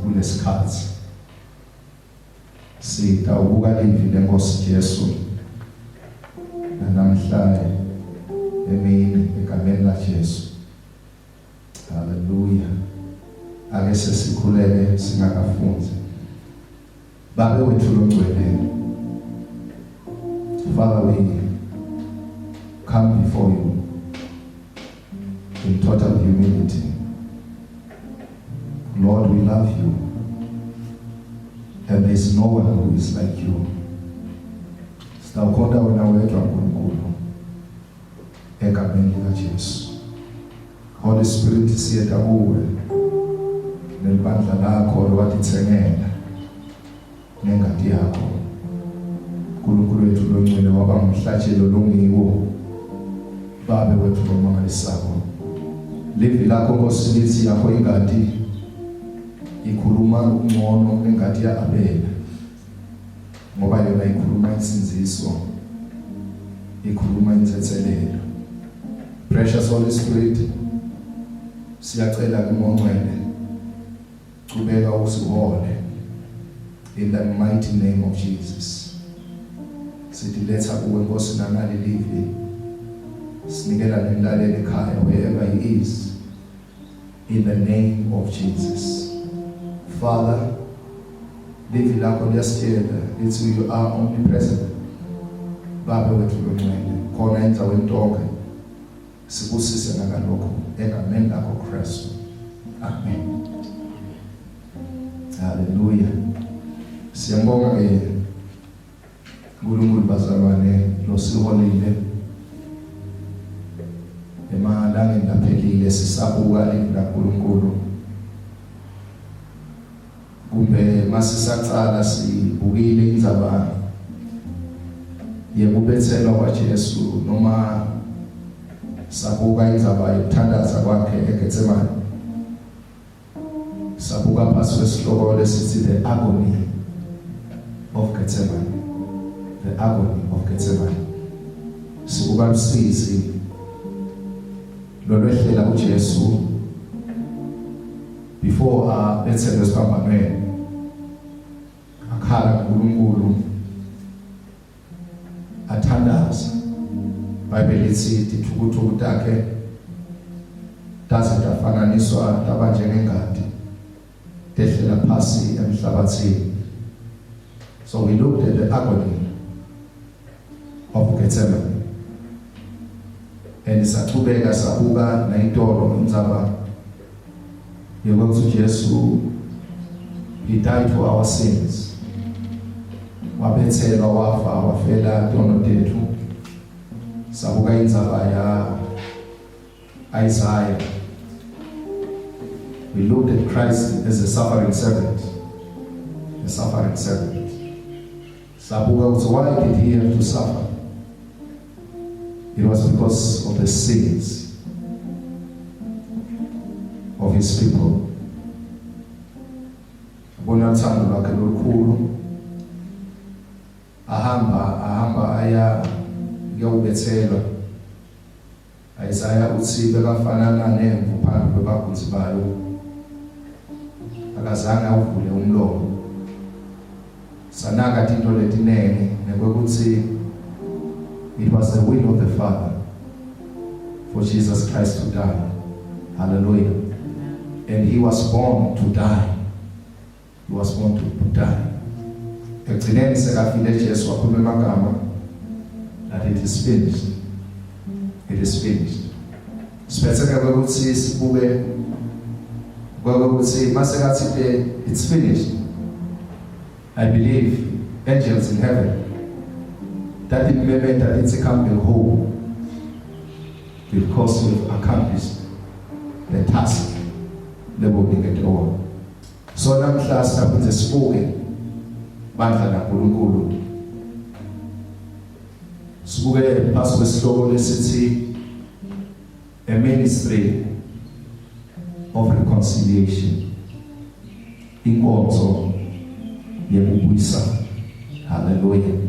Kulesikhathi sitawubuka livi lenkosi Jesu namhlanje emini egameni la Jesu. Hallelujah. Ake sesikhuleke singakafunzi. Babe wethu longcwele. Father, we come before you in total humility. Lord, we love you, and there is no one who is like you. Sitawukhonda wena wedwa Nkulunkulu egameni lika Jesu. Holy Spirit, siyeta kuwe nelibandla lakho lowatithengela nengadi yakho. Nkulunkulu wethu longcwele waba umhlatshelo longiwo babe wethu lomangalisako. Livi lakho Nkosi lithi yakho ingadi ikhuluma ngcono ngengadi ya Abela, ngoba yona ikhuluma insinziso, ikhuluma inthethelelo. Precious Holy Spirit, siyacela kuMongcwele qhubeka usihole in the mighty name of Jesus. Sidiletha kuwe Nkosi nanali livi, sinikela nemlaleli ekhaya wherever he is, in the name of Jesus. Father, livi lakho liyasitshela lithi you are omnipresent. Baba wethu longcwele, khona endaweni yonke sikusise nakalokho egameni lakho Kristu. Amen. Hallelujah. Siyambonga Nkulunkulu bazalwane losiholile emalangeni laphelile sisabuka livi laNkulunkulu. Kumbe masisaqala sibukile indzaba yekubethelwa kwaJesu noma sabuka indzaba yokuthandaza kwakhe eGetsemane, sabuka phasi kwesihloko lesithi the agony of Gethsemane. The agony of Gethsemane. Sibuka usizi lolwehlela kuJesu before bethelwe esiphambanweni, akhala kuNkulunkulu athandaza. Bible lithi ithukuthukuthu takhe taze tafananiswa taba njengengadi tehlela phasi emhlabathini. So we looked at the agony of Gethsemane, and isaqhubeka sabuka nayitolo indzaba yokuthi Jesu he died for our sins. Wabethelwa wafa wafela tono tethu. Sabuka indzaba ya Isaiah. We looked at Christ as a suffering servant. A suffering servant. Sabuka, why did he have to suffer? It was because of the sins of his people. Bona uthando lwakhe olukhulu ahamba aya kuyobethelwa. Isaiah uthi bekafanana nemvu phambi kwebabhuzi bayo, akazange awuvule umlomo. Sanaka into letinene nekwekuthi it was the will of the Father for Jesus Christ to die. Hallelujah. And he was born to die. He was born to die. Ekugcineni sekafile Jesu wakhuluma amagama that it is finished. It is finished. Siphethe ukuthi sibuke ukuthi masekathi it's finished. I believe angels in heaven that the moment that it's coming home because we've accomplished the task lebeking at all. So namhla sithathe sibuke bandla kaNkulunkulu. Sibuke phansi kwesihloko lesithi a ministry of reconciliation. Inkonzo yokubuyisana. Hallelujah.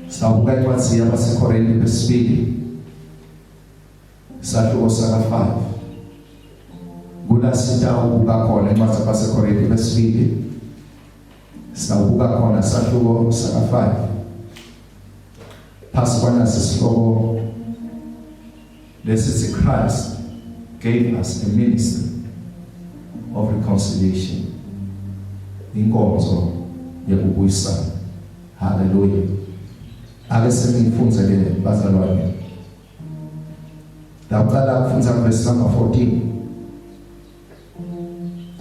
Sabuka incwadi yabaseKorinte besibili sahluko saka 5. Kula sita ubuka khona incwadi yabaseKorinte besibili sabuka khona sahluko saka 5. Phasi kwanasi sihloko lesithi Christ gave us a ministry of reconciliation. Inkonzo yokubuyisana. Hallelujah. Ake senifunze ke bazalwane. Daqala kufunza verse number 14.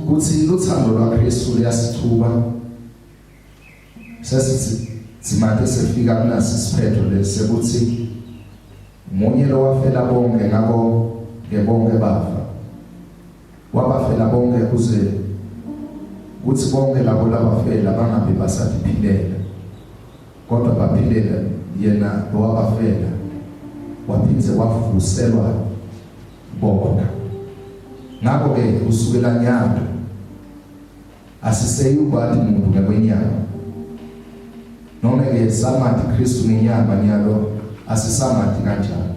Kuthi luthando lwaKristu liyasithuba. Sesithi simathe sefika kunasi isiphetho lesekuthi umunye lo wafela bonke ngabo ngebonke bafa. Wabafela bonke kuze kuthi bonke labo labafela bangabe basaphilela. Kodwa baphilela yena lo wabafela waphindze wavuselwa bona. Ngakho ke usukela nyalo asiseyi ukwathi umuntu ngekwenyama. Noma ke samathi Kristu ngenyama nyalo asisamathi kanjalo.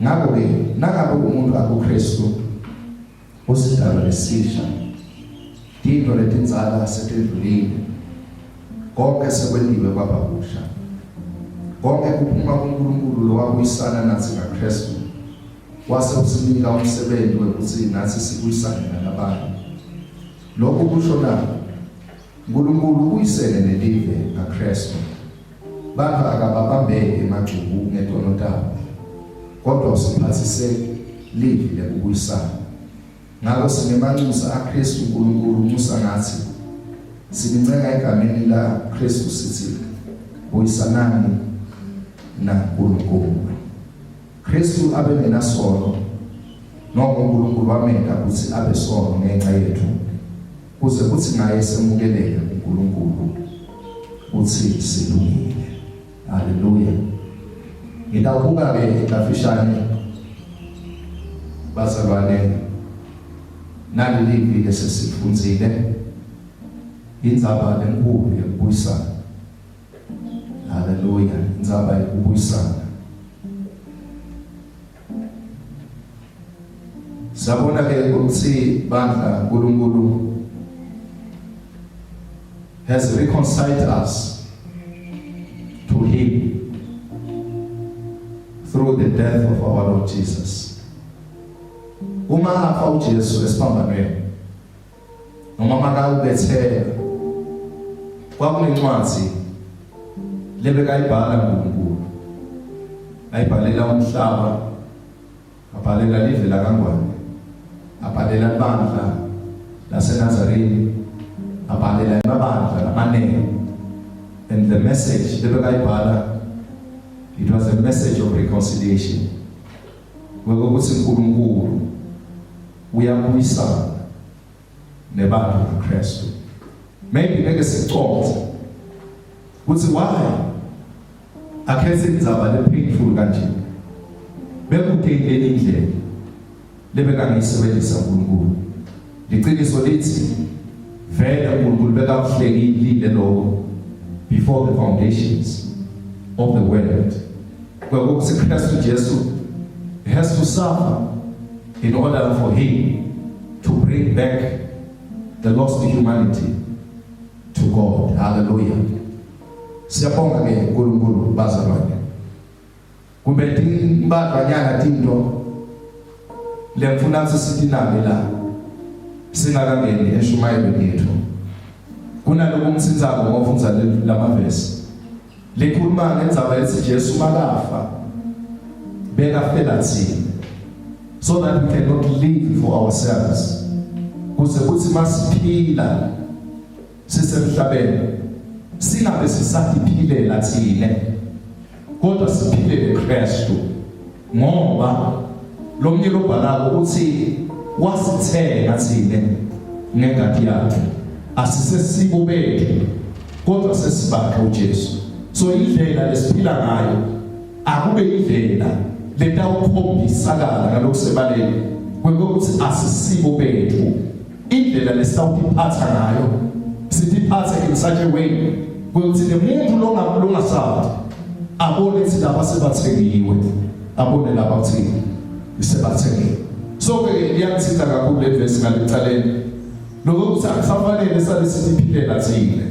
Ngakho ke nangabe umuntu akuKristu usidalwa lesisha. Into letinzala setendlulile. Konke sekwendiwe kwababusha. Konke kuphuma kuNkulunkulu lo wabuyisana nathi ngaKristu. Wase usinika umsebenzi wokuthi nathi sibuyisane nabanye. Lokhu kusho na uNkulunkulu uyisene nelive ngaKristu. Bantu akababambeke emajubu ngetono tabo. Kodwa usiphathise live lekubuyisana. Ngakho sinemanxusa aKristu uNkulunkulu umusa ngathi siniceka egameni la Kristu sithi buyisanani naNkulunkulu. Kristu abe nenasono noma uNkulunkulu wamenda ukuthi abe sono ngenxa yethu kuze kuthi ngaye semukeleke uNkulunkulu uthi silungile. Hallelujah. Ngitakubuka ke ekafishane bazalwane naleli viki sesifundzile indzaba enkulu yokubuyisana. Hallelujah. Indzaba yokubuyisana. Sabona ke ukuthi bandla uNkulunkulu has reconciled us to him through the death of our Lord Jesus. Uma afa uJesu esiphambanweni noma makawubethela kwakunencwadi lebekayibhala uNkulunkulu. Ayibhalela umhlaba, abhalela live laKangwane, abhalela ibandla laseNazareni, abhalela amabandla lamanene. And the message lebekayibhala, it was a message of reconciliation. Ngokuthi uNkulunkulu uyabuyisana nebantu kaKristu. Maybe beke sicoce ukuthi why akhethe indzaba le painful kanje. Bekudingeni indlela lebekangiyisebenzisa uNkulunkulu. Liqiniso lithi vele uNkulunkulu bekakuhlekile lokho before the foundations of the world. Because Christ Jesus has to suffer in order for him to bring back the lost humanity to God. Hallelujah. Siyabonga ke uNkulunkulu bazalwane. Kumbe timbadlanyana tinto lemfuna sithi nami la singakangeni eshumayelweni yethu. Kunaloko umsinzako ngofundza lamavesi. Likhuluma ngendzaba ethi Jesu makafa bekafela thina, so that we cannot live for ourselves. Kuze kuthi masiphila sisemhlabeni singabe sisaphilela thina, kodwa siphilele Kristu, ngoba lo mnyelo obhalako uthi wasithenga thina ngengadi yakhe. Asisesibo bethu kodwa sesibakhe uJesu. So indlela lesiphila ngayo akube indlela letawukhombisakala ngalokho sebaleni kwekokuthi asisibo bethu. Indlela lesitawuphatha ngayo sitiphathe in such a way ukuthi lemuntu longasathi abone ukuthi laba sebathengiwe, abone laba ukuthi sebathengiwe. So ke liyangithinta kakhulu le verse ngalicaleni lokuthi akusafanele sale sitiphilela thina.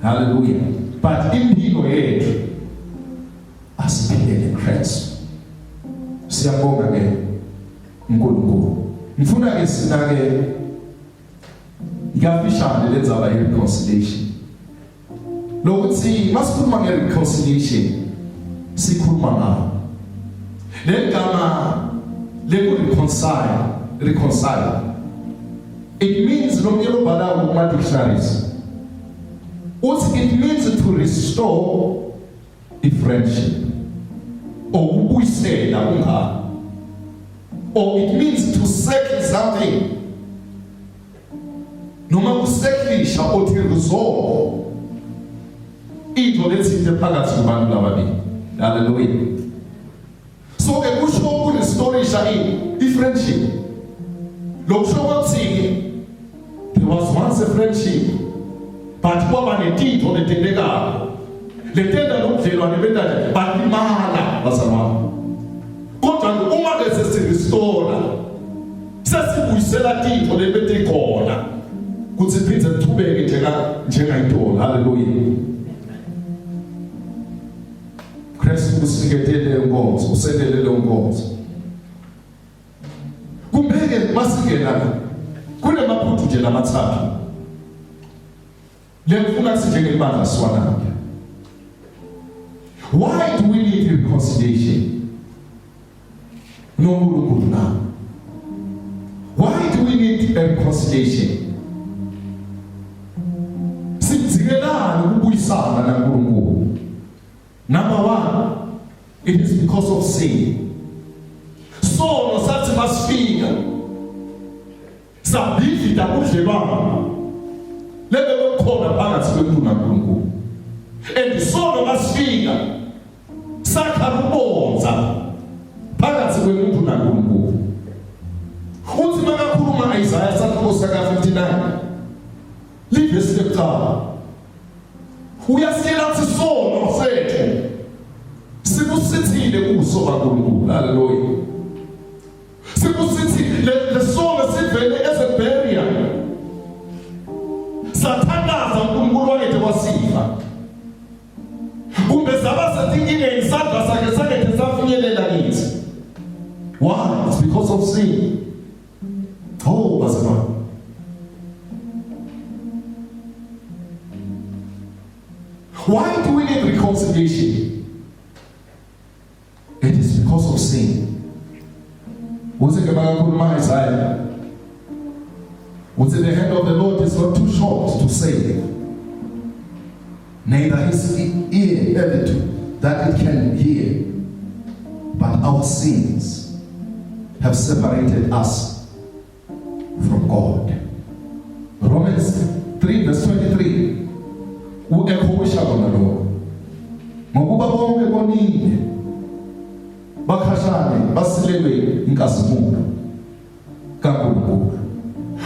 Hallelujah. But impilo yethu asiphilele Christ. Siyabonga ke uNkulunkulu. Ngifuna ke sinake ikafishane lenzaba ye-reconciliation. Lokuthi masikhuluma nge-reconciliation sikhuluma ngayo. Le gama reconcile. It means lo mnyelo obhalayo kuma dictionaries. It means to restore a friendship, or ukubuyisela umngane, or it means to settle something. Noma kuseklisha or to resolve into lethinte phakathi kubantu lababili. Hallelujah. So ekusho ukurestorisha i-friendship. Lokusho ukuthi there was once a friendship, but kwaba netinto letendekayo. Letenda lobudlelwane bendalo balimala bazalwane. Kodwa uma ke sesirestore sesibuyisela tinto lebete khona kuthi phindze kuthubeke njengayintolo. Hallelujah. Kristu usiketele inkonzo, usendelele inkonzo. Kumbeke masingena kunemaphuthu nje lamathathu lemfuna sinjengebandla siwanapha. Why do we need reconciliation? No uNkulunkulu na. Why do we need a reconciliation? Sidingelana ukubuyisana naNkulunkulu. Number one, it is because of sin. Sono sathi masifika sabhidla ubudlelwano lebe bekhona phakathi kwemuntu naNkulunkulu. And sono masifika sakha ubonza phakathi kwemuntu naNkulunkulu. Uthi makakhuluma Isaiah sakhulusa ka59 livesi lekuqala uyasiyela ukuthi sono sethu sibusithile kuso kaNkulunkulu. Hallelujah. Sibusithile lesono sivele as a barrier. Sathandaza uNkulunkulu wakhe wasifa. Kumbe zaba setingine isandla sakhe sakhe safinyelela kithi. Why? It's because of sin. Oh, bazalwane. Why do we need reconciliation? It is because of sin. Isaiah. The hand of the Lord is not too short to save, neither his ear heavy that it can hear. But our sins have separated us from God. Romans 3 verse 23. Ngokuba bonke bonile bakhashane basilelwe inkazimulo kaNkulunkulu.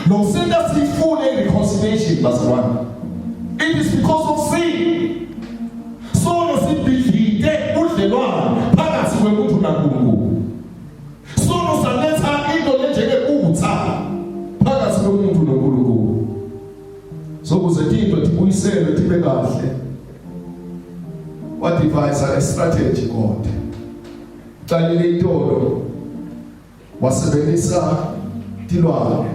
Lo singa sifune reconciliation bazalwane. It is because of sin. kahle wadevise a strategy God qalile itolo wasebenzisa tilwane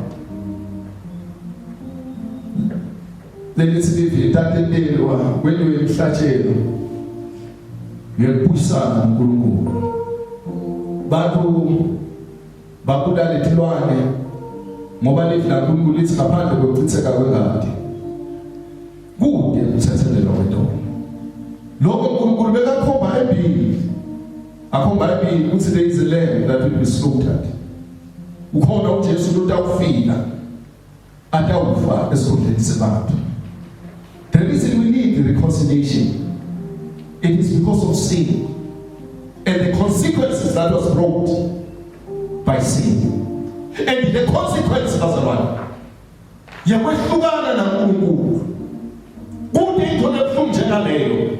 lelithi livitantelelwa kwenye emhlatshelo yekubusana uNkulunkulu bantu bakudala letilwane ngoba livila uNkulunkulu lithi ngaphandle kokuchitheka kwengadi kude ukuthethelelwa kwentolo lokho uNkulunkulu bekakhomba eBhayibhelini akhomba eBhayibhelini ukuthi there is a lamb that will be slaughtered ukhona uJesu lo utawufika atawufa esikhundleni sabantu. The reason we need the reconciliation, it is because of sin and the consequences that was brought by sin. And the consequences as well. Yakwehlukana naNkulunkulu. Kude into lebuhlungu njengaleyo.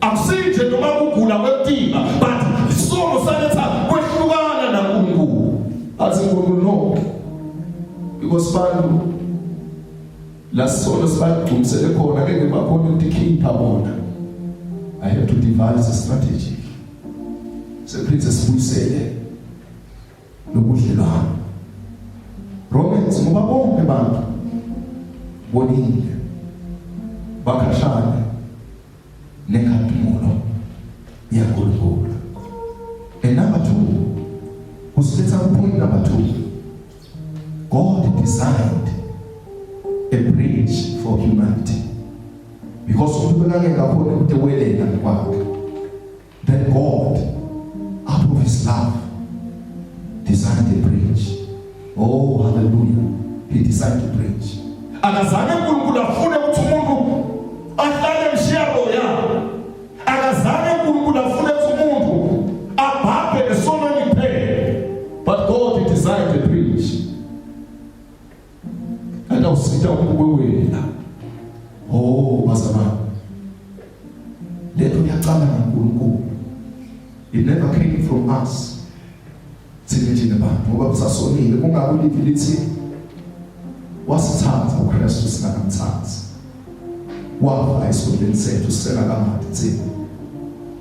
Akusinje noma kugula kwemtima, but isono saletha kwehlukana naNkulunkulu. Athi uNkulunkulu no. Because bantu la sono sibagcumsele khona ke ngebakhona ukukhipha bona. I have to devise a strategy. So please sibuyisele nobudlelwano. Romans ngoba bonke bantu bonile bakhashana nenkatumulo yaNkulunkulu. And number 2, let's have point number 2. God designed a bridge for humanity. Because then God, out of his love, designed a bridge. Oh, hallelujah. He designed a bridge. Akazame uNkulunkulu afune ukuthi umuntu ahlale emshiyalo yakhe. Akazame uNkulunkulu afune ukuthi umuntu abhaphe esonweni kuphela. But God designed a bridge. And I'll sit down kuwewena. Oh, bazalwane. Letho liyaqala ngaNkulunkulu. It never came from us. Thina nje abantu ngoba kusasonile kungabe lithi wasithatha uKristu singakamthathi. Wafa esikhundleni sethu sisela kamade thina.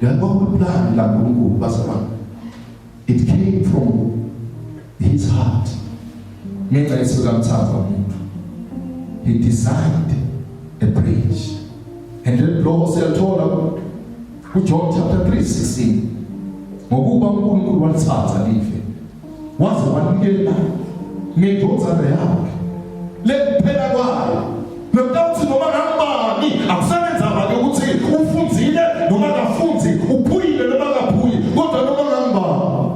Yabona uplan laNkulunkulu bazalwane. It came from his heart. Ngenxa yesikamthatha umuntu. He designed a bridge. And then Lord siyathola John chapter 3:16. Ngokuba uNkulunkulu walithatha life. Waze wanikela ngedodana yakhe. Lekuphela kwayo. Lokutawuthi noma ngambani akusebenza abantu ukuthi ufundzile noma akafunzi, uphuyile noma akaphuyi, kodwa noma ngambani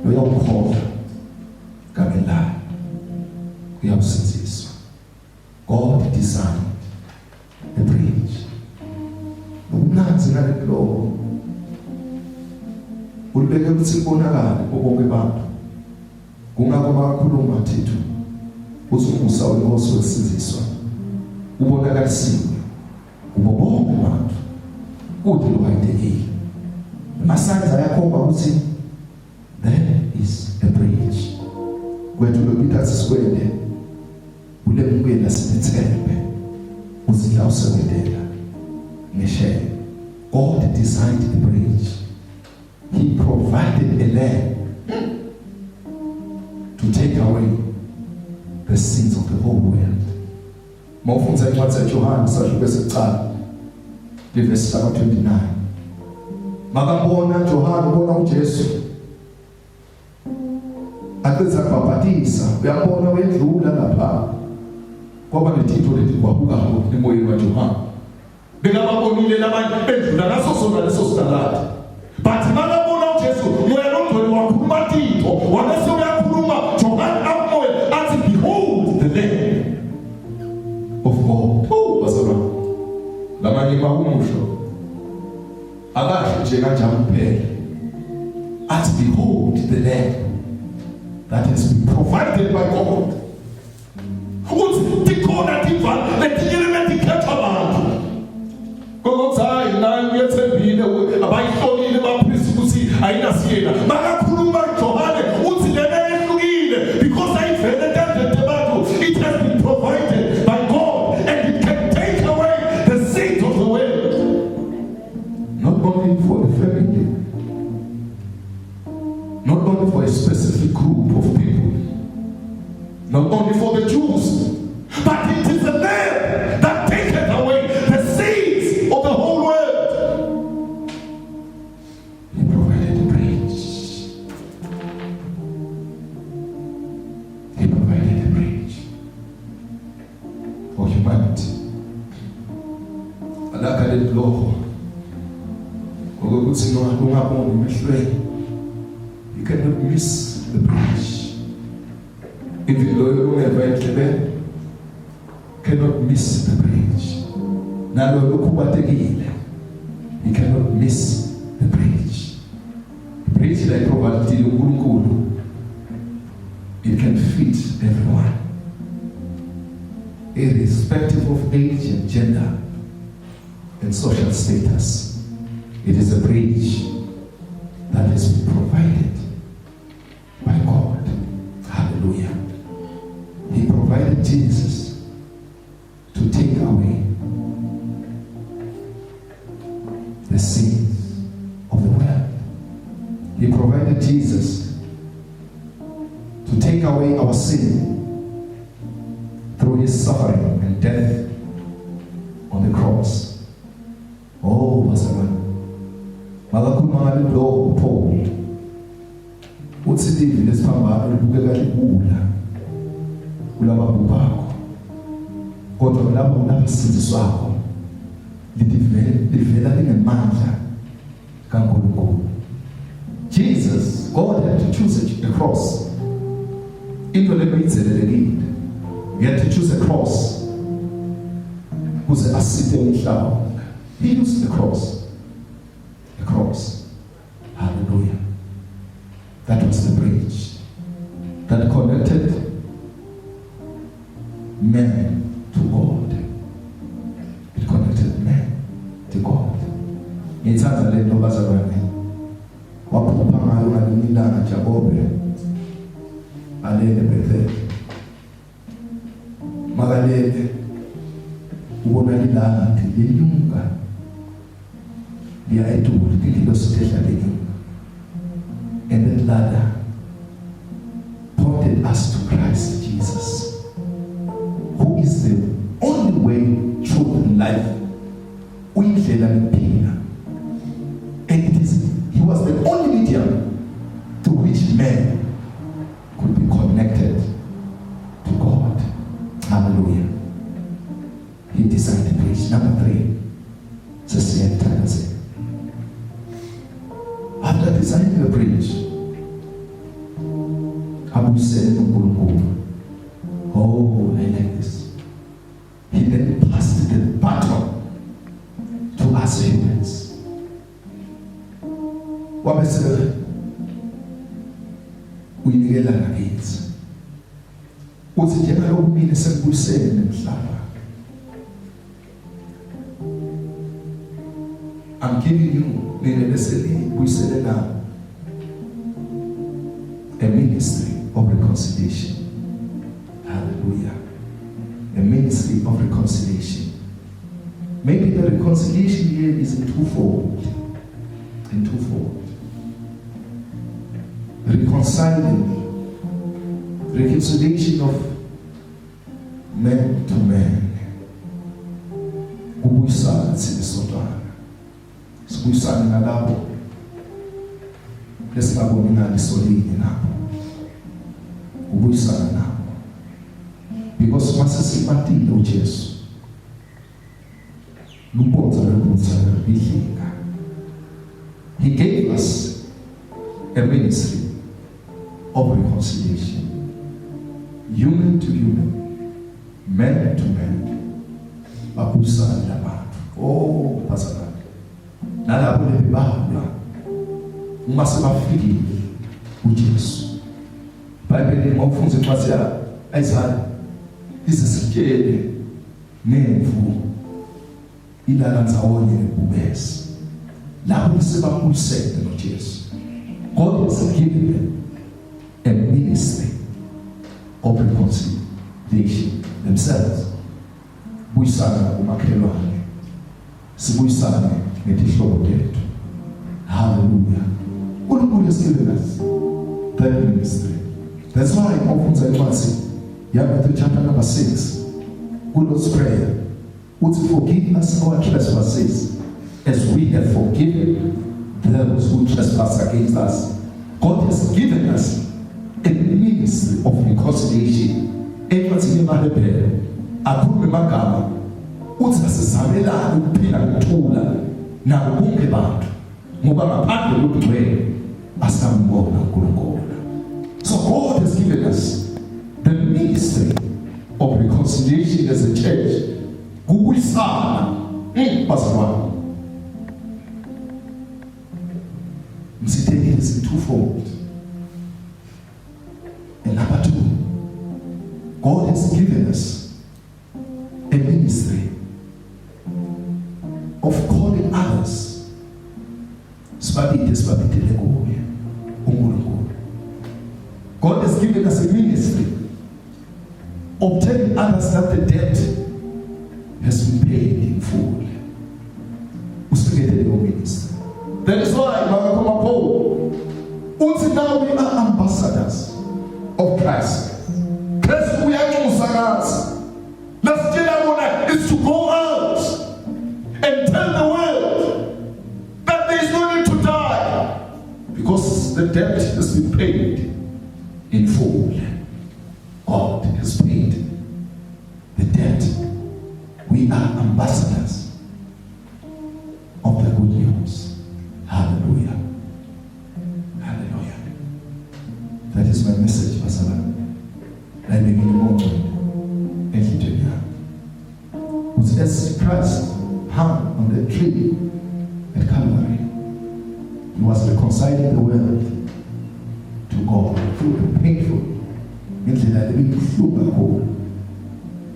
uyawukhola kamela. Uyawusiziswa. God designed a bridge. Ukunanzi ngalelo ulibeke ukuthi kubonakala bonke abantu. Kungakho bakhuluma thithu uzumusa uNkosi wesiziswa ubonakalisiwe kubo bonke abantu kude lobayidekile. Amasanza ayakhomba ukuthi there is a bridge. Kwethu lokuthatha sikwende ulemukela sinethembe uzila usekwendela ngeshe. God designed the bridge. He provided a lamb to take away the sins of the whole world. Mawufunza incwadi yaJohane sahluko sekuqala verse 29. Makabona Johane ubona uJesu aqedza kubhaphatisa, uyabona wedlula lapha kwaba letitho leti kwabuka emoyeni waJohane. Bekababonile labantu bedlula ngaso sona leso standard. But makabona uJesu moya lomdoli wakhuluma titho wabese uyakhuluma Johane amoya athi behold the Lamb of God. Oh bazalwane, lamanye bakumusho akasho nje kanjalo kuphela athi behold the Lamb that has been provided by God. Ukuthi tikhona tivala letiyelementi khetha abantu kokuthi naye uyethembile abayihlolile baphisi ukuthi ayinasiyena bakakhuluma Johane uthi lena ehlukile because ayivele kanjalo abantu. It has been provided by God and it can take away the ukuthi ungaboni emehlweni. You cannot miss the bridge. Even though you cannot miss the bridge. Nalo lokubatekile. You cannot miss the bridge. The bridge like provided uNkulunkulu. It can fit everyone, irrespective of age and gender and social status. It is a bridge that has been provided by God. Hallelujah. He provided Jesus to take away the sins of the world. He provided Jesus to take away our sin through his suffering and death on the cross. Oh, bazalwane. Malakhuluma ngalo lo Paul. Uthi livi lesiphambano libukeka libula kulaba bakho. Kodwa labo nabasinziswako livela lingemandla kaNkulunkulu. Jesus, God had to choose a cross. Into lebayithelelekile. He had to choose a cross. Kuze asithe umhlaba. He used the cross. The cross. Hallelujah. That was the bridge that connected men to God. It connected men to God. Ngithanda le nto bazalwane. Waphupha ngayo ngalilanga Jakobe. Alele Bethel. Magalele ubona lilanga linyuka. Liya etulu lilosithehla lenyuka. And that ladder pointed us to Christ Jesus, who is the only way, truth, and life. Uyindlela nempilo. And he was the only medium through which men could be connected to God. Hallelujah. He designed the bridge. Number 3. After designing the bridge, Abu said, oh, I like this. He then passed the baton to us humans. Wabese uyinikela ngakithi. Uthi njalo kumina sekubuyisene nemhlaba. I'm giving you a ministry of reconciliation. Hallelujah. A ministry of reconciliation. Maybe the reconciliation here is in twofold. Reconciliation of man to man. Kubuyisana sisodwana. Sikuyisana nalabo lesingaboni ngalisolini nabo. Kubuyisana nabo. Because mase sibatile uJesu. Lubonza bidlinga. He gave us a ministry of reconciliation. Human to human. Man to man. Babuyisana labantu. Oh, bazalwane. Nalabo lebibalwa uma sebafikile uJesu. Bible ngokufunza incwadi Isaiah izisitshele nemvu ilala ndzawonye nebubesi. Labo sebabuyisene noJesu. God has given them a ministry of reconciliation themselves. Buyisana umakhelwane. Sibuyisane ngezihlobo zethu. Hallelujah. uNkulunkulu has given us that ministry. That's why ngokufunza incwadi Matthew chapter number 6, Lord's Prayer, would forgive us our trespasses as we have forgiven those who trespass against us. God has given us a ministry of reconciliation. Efathile maHebrew akhulume magama uthi asizabelane ukuphila ngokuthula nabo bonke bantu ngoba ngaphandle kokugcwele asambona uNkulunkulu. So God has given us the ministry of reconciliation as a church. Kubuyisana bazalwane. Msiteke is twofold. And number two, God has given us a ministry of calling others. God has given us a ministry of telling others that the debt has been paid in full. That is why Paul, until now we are ambassadors of Christ. Christ, we are Muslims. Let's get our one is to go out and tell the world that there is no need to die because the debt has been paid in full. God has paid the debt. We are ambassadors of the good news. Hallelujah. Hallelujah. That is my message, Pastor. I begin a moment. As Christ hung on the tree at Calvary, he was reconciling the world to God through the painful,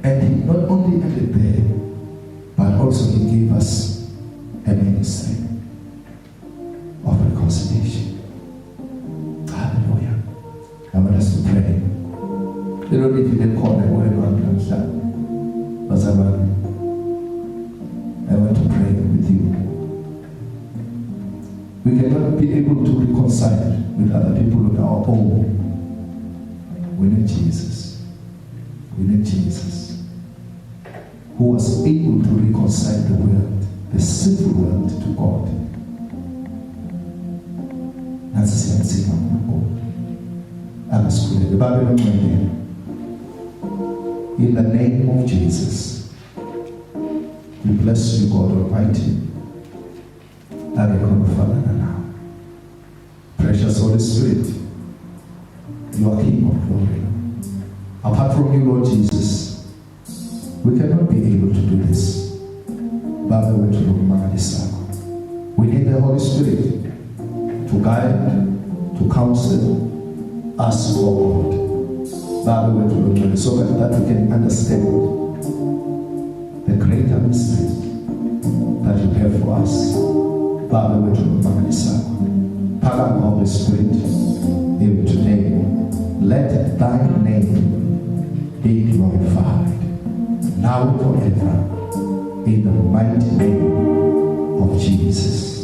and he not only ended there, but also he gave us a ministry of reconciliation. Hallelujah. I want us to pray. You don't need to call them whatever I'm I want to pray with you. We cannot be able to reconcile with other people on our own. We need Jesus. We need Jesus, who was able to reconcile the world, the sinful world, to God. That's the same thing. The Bible in the name of Jesus. We bless you, God Almighty. Precious Holy Spirit, you are King of glory. Apart from you, Lord Jesus, we cannot be able to do this. We need the Holy Spirit to guide, to counsel us, oh God, so that we can understand the greater mystery that you have for us. Holy Spirit, even today, let thy name be glorified, now and forever, in the mighty name of Jesus.